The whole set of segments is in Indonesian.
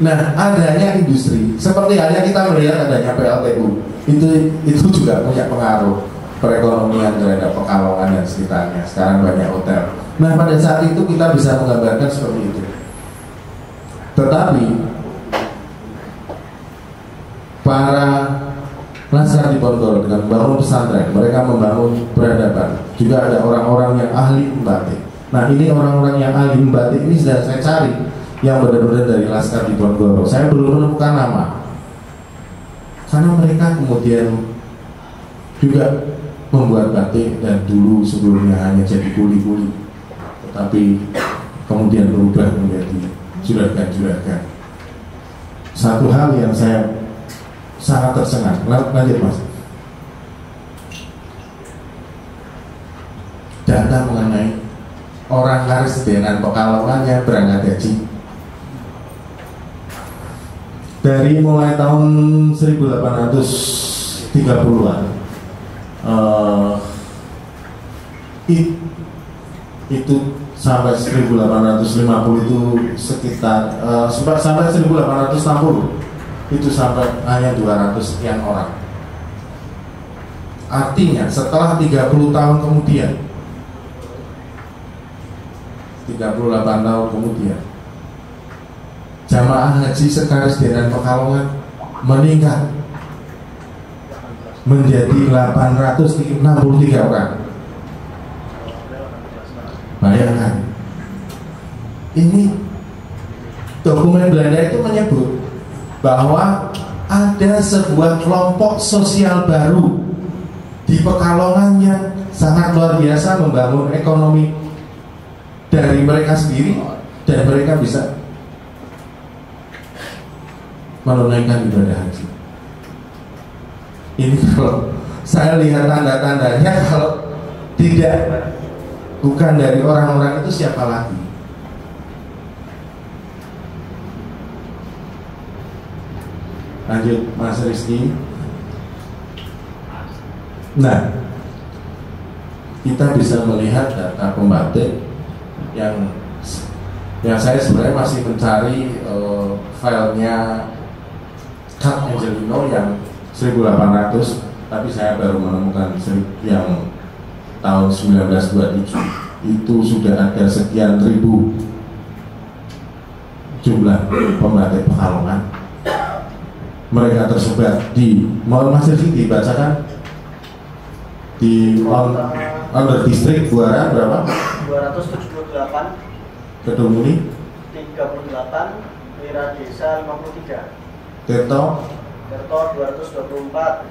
Nah, adanya industri seperti halnya kita melihat adanya PLTU itu juga punya pengaruh perekonomian terhadap Pekalongan dan sekitarnya. Sekarang banyak hotel. Nah, pada saat itu kita bisa menggambarkan seperti itu. Tetapi para Laskar Diponegoro dengan membangun pesantren, mereka membangun peradaban. Juga ada orang-orang yang ahli membatik. Nah, ini orang-orang yang ahli membatik ini sudah saya cari yang benar-benar dari Laskar Diponegoro. Saya belum menemukan nama, karena mereka kemudian juga membuat batik dan dulu sebelumnya hanya jadi kuli-kuli, tetapi kemudian berubah menjadi juragan-juragan. Satu hal yang saya sangat tersengat, lanjut Mas, data mengenai orang Karesidenan Pekalongan yang berangkat haji dari mulai tahun 1830-an. Itu sampai 1850 itu sekitar sampai 1860 itu sampai hanya 200 sekian orang. Artinya setelah 30 tahun kemudian, 38 tahun kemudian, jamaah haji Karesidenan Pekalongan meningkat menjadi 863 orang. Bayangkan, ini dokumen Belanda itu menyebut bahwa ada sebuah kelompok sosial baru di Pekalongan yang sangat luar biasa membangun ekonomi dari mereka sendiri, dan mereka bisa menunaikan ibadah haji. Ini kalau saya lihat tanda-tandanya, kalau tidak bukan dari orang-orang itu siapa lagi? Lanjut Mas Rizky. Nah, kita bisa melihat data pembatik yang saya sebenarnya masih mencari filenya Cat Angelino yang 1800, tapi saya baru menemukan yang tahun 1927. Itu sudah ada sekian ribu jumlah pembatik Pekalongan. Mereka tersebar di Mas Rizky dibacakan di under distrik Buaran berapa? 278, Kedunguni 38, Wira Desa 53, Tirto 224,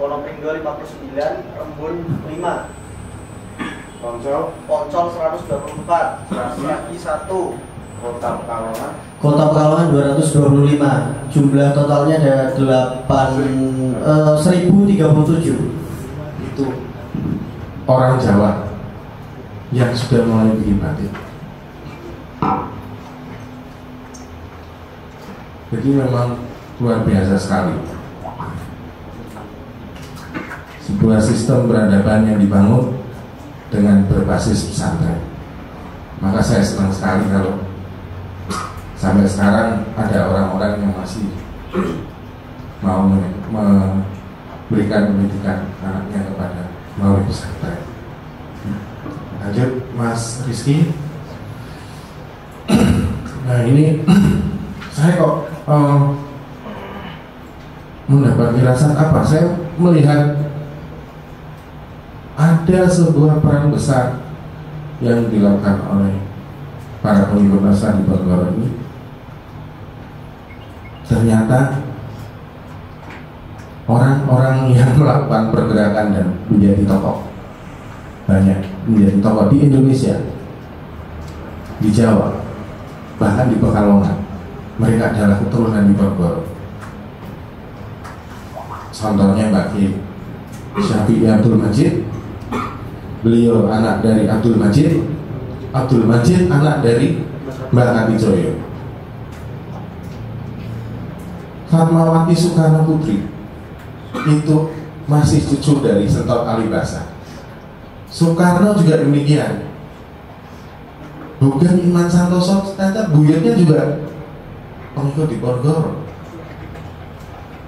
Wonopringgo 59, Rembun 5, Poncol 124, Sarasvati 1, Kota Pekalongan. Kota Pekalongan 225. Jumlah totalnya ada 1037. Itu orang Jawa yang sudah mulai bikin batik. Jadi memang luar biasa sekali sebuah sistem peradaban yang dibangun dengan berbasis pesantren. Maka saya senang sekali kalau sampai sekarang ada orang-orang yang masih mau memberikan pendidikan anaknya kepada melalui pesantren. Lanjut Mas Rizky. Nah, ini saya kok mendapat firasat apa? Saya melihat ada sebuah peran besar yang dilakukan oleh para pengikut Laskar Diponegoro ini. Ternyata orang-orang yang melakukan pergerakan dan menjadi tokoh, banyak menjadi tokoh di Indonesia, di Jawa, bahkan di Pekalongan, mereka adalah keturunan Diponegoro. Contohnya Mbak Ki Syafi'i Abdul Majid, beliau anak dari Abdul Majid anak dari Mbak Adijoyo. Fatmawati Soekarno Putri itu masih cucu dari Sentot Alibasa. Soekarno juga demikian. Bukan Iman Santoso, ternyata buyutnya juga pengikut Diponegoro,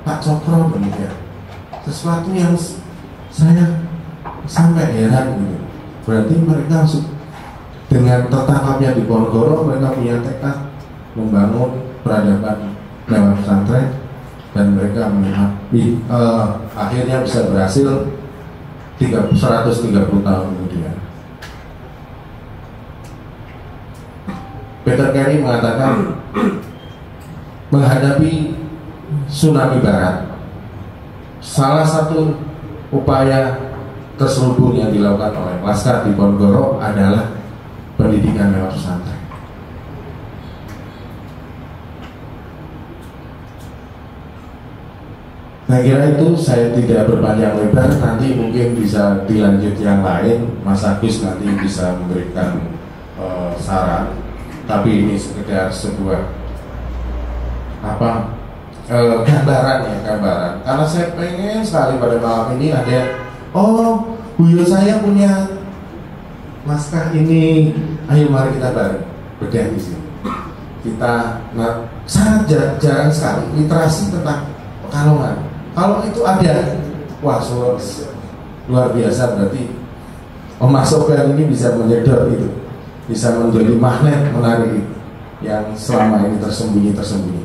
Pak Cokro demikian. Sesuatu yang saya sampai heran gitu. Berarti mereka dengan tertangkapnya Diponegoro, mereka punya tekad membangun peradaban lewat pesantren, dan mereka melihat akhirnya bisa berhasil 130 tahun kemudian. Peter Carey mengatakan menghadapi tsunami barat, salah satu upaya terselubung yang dilakukan oleh Laskar Diponegoro adalah pendidikan lewat pesantren. Saya kira itu, saya tidak berpanjang lebar, nanti mungkin bisa dilanjut yang lain. Mas Agus nanti bisa memberikan saran, tapi ini sekedar sebuah gambaran ya, gambaran. Karena saya pengen sekali pada malam ini ada, Buyo saya punya naskah ini, ayo mari kita bareng bedah di sini. Kita sangat jarang sekali literasi tentang Pekalongan. Kalau itu ada, wah luar biasa, berarti Mas Sofyan ini bisa menyedot itu, bisa menjadi magnet menarik itu, yang selama ini tersembunyi.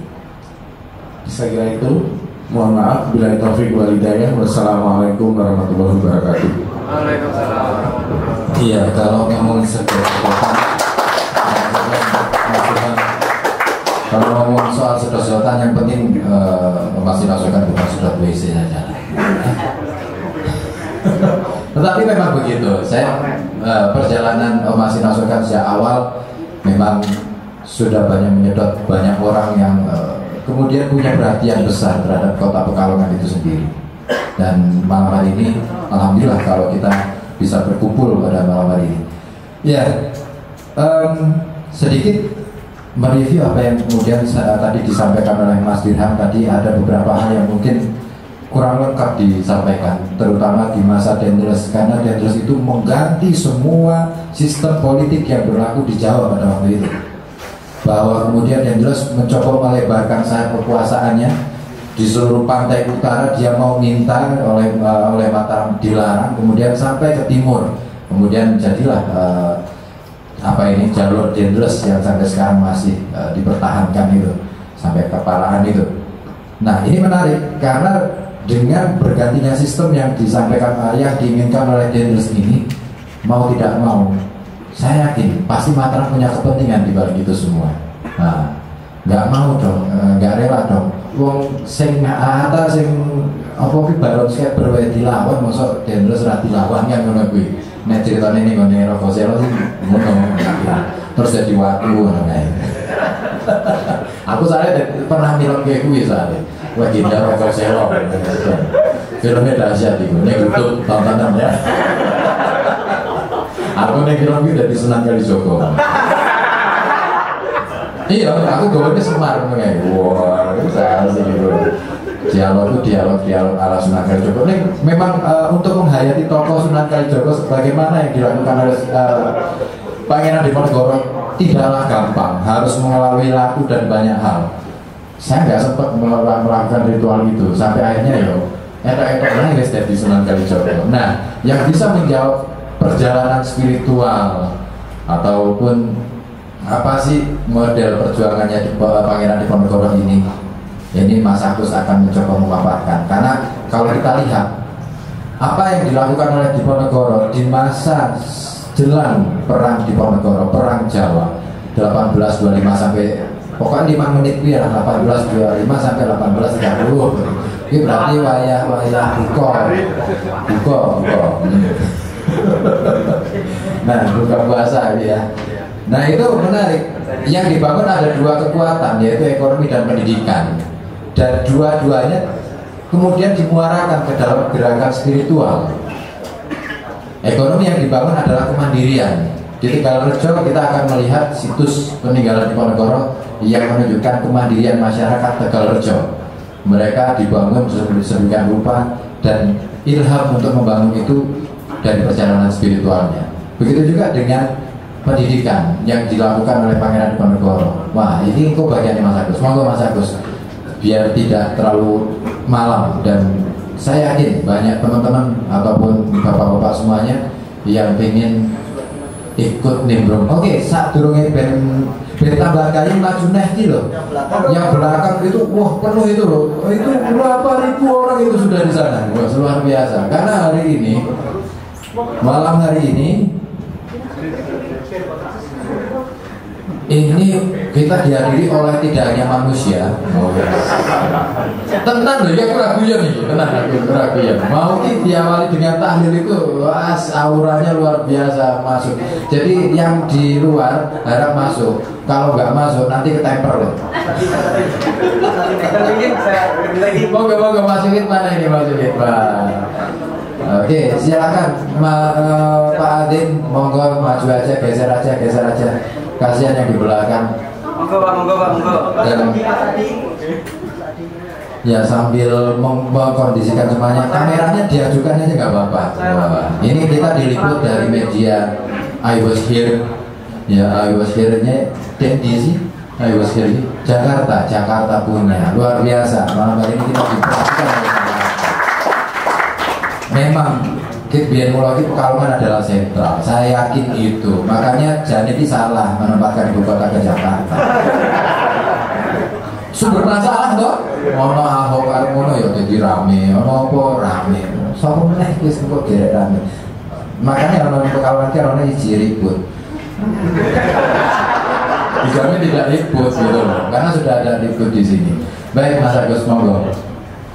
Saya kira itu. Mohon maaf, bila taufik wal hidayah. Wassalamualaikum warahmatullahi wabarakatuh. Waalaikumsalam. Iya, kalau ngomong kalau ngomong soal sedot-sedotan, yang penting masih masukkan bukan sedot WC saja. Tetapi memang begitu. Saya perjalanan masih masukkan sejak awal memang sudah banyak menyedot banyak orang yang kemudian punya perhatian besar terhadap kota Pekalongan itu sendiri. Dan malam hari ini, alhamdulillah kalau kita bisa berkumpul pada malam hari ini. Ya, sedikit mereview apa yang kemudian tadi disampaikan oleh Mas Dirham. Tadi ada beberapa hal yang mungkin kurang lengkap disampaikan, terutama di masa Dendels, karena Dendels itu mengganti semua sistem politik yang berlaku di Jawa pada waktu itu. Bahwa kemudian Dendels mencoba melebarkan sayap kekuasaannya di seluruh pantai utara. Dia mau minta oleh Mataram dilarang, kemudian sampai ke timur, kemudian jadilah jalur Dendels yang sampai sekarang masih dipertahankan itu sampai kepalaan itu. Nah, ini menarik karena dengan bergantinya sistem yang disampaikan, yang diinginkan oleh Dendels ini, mau tidak mau, saya yakin pasti Mataram punya kepentingan di balik itu semua. Nah, nggak mau dong, nggak rela dong. Wong sing ada sing apa ki baron sik berwe dilawan, mosok Dendels ra dilawan kan ngono kuwi. Nek ceritane ning ngene Rokoselo sih ngono. Terus jadi waktu ngono kae. Aku soalnya pernah film kayak kuwi soalnya. Legenda Rokoselo. Filmnya dahsyat itu. Nek YouTube tontonan ya. Aku nek film iki dadi Sunan Kalijaga. Iya, aku gawe Semar ngono kae. Wah, itu saya sih gitu. Dialog ala Sunan Kalijaga. Ini memang untuk menghayati tokoh Sunan Kalijaga sebagaimana yang dilakukan oleh Pangeran Diponegoro tidaklah gampang, harus melalui laku dan banyak hal. Saya nggak sempat melakukan ritual itu sampai akhirnya etok-etoknya guys dari Sunan Kalijaga. Nah, yang bisa menjawab perjalanan spiritual ataupun apa sih model perjuangannya di Pangeran Diponegoro ini Mas Agus akan mencoba memaparkan. Karena kalau kita lihat apa yang dilakukan oleh Diponegoro di masa jelang perang Diponegoro, perang Jawa 1825 sampai pokoknya 5 menit ya, 1825 sampai 1830. Ini berarti wayah buko. Nah, buka puasa ya. Nah, itu menarik. Yang dibangun ada dua kekuatan, yaitu ekonomi dan pendidikan. Dan dua-duanya kemudian dimuarakan ke dalam gerakan spiritual. Ekonomi yang dibangun adalah kemandirian. Di Tegalrejo kita akan melihat situs peninggalan Diponegoro yang menunjukkan kemandirian masyarakat Tegalrejo. Mereka dibangun sedemikian rupa dan ilham untuk membangun itu dari perjalanan spiritualnya. Begitu juga dengan pendidikan yang dilakukan oleh Pangeran Diponegoro. Wah, ini kok bagiannya Mas Agus. Monggo Mas Agus, biar tidak terlalu malam, dan saya yakin banyak teman-teman ataupun bapak-bapak semuanya yang ingin ikut nimbrung. Oke, saat durungnya ben tambah kali maju neh iki loh. Yang belakang itu wah penuh itu loh. Itu berapa ribu orang itu sudah di sana. Wah, luar biasa. Karena hari ini malam hari ini kita dihadiri oleh tidak hanya manusia. Tenang loh, ya keraguan nih, tenang keraguan. Mau diawali dengan tahlil itu, wah, auranya luar biasa masuk. Jadi yang di luar harap masuk. Kalau nggak masuk nanti ketemper loh. Moga masukin mana ini masukin Pak. Oke, silakan Pak Adin, monggo maju aja, geser aja. Kasihan yang di belakang. Monggo Pak. Dan ya sambil mengkondisikan semuanya, kameranya diajukan aja nggak apa-apa. Ini kita diliput dari media I Was Here. Ya, I Was Here-nya Dendi sih. I Was Here Jakarta punya luar biasa. Malam hari ini kita diperhatikan oleh memang biar mulai Pekalongan adalah sentral, saya yakin itu. Makanya Janeti salah menempatkan ibu kota ke Jakarta. Sumber masalah toh. Ono Ahok karo ngono ya dadi rame, ono apa rame. Sapa meneh wis kok derek rame. Makanya ono Pekalongan ki ono iji ribut. Dijamin tidak ribut gitu loh, karena sudah ada ribut di sini. Baik Mas Agus, monggo.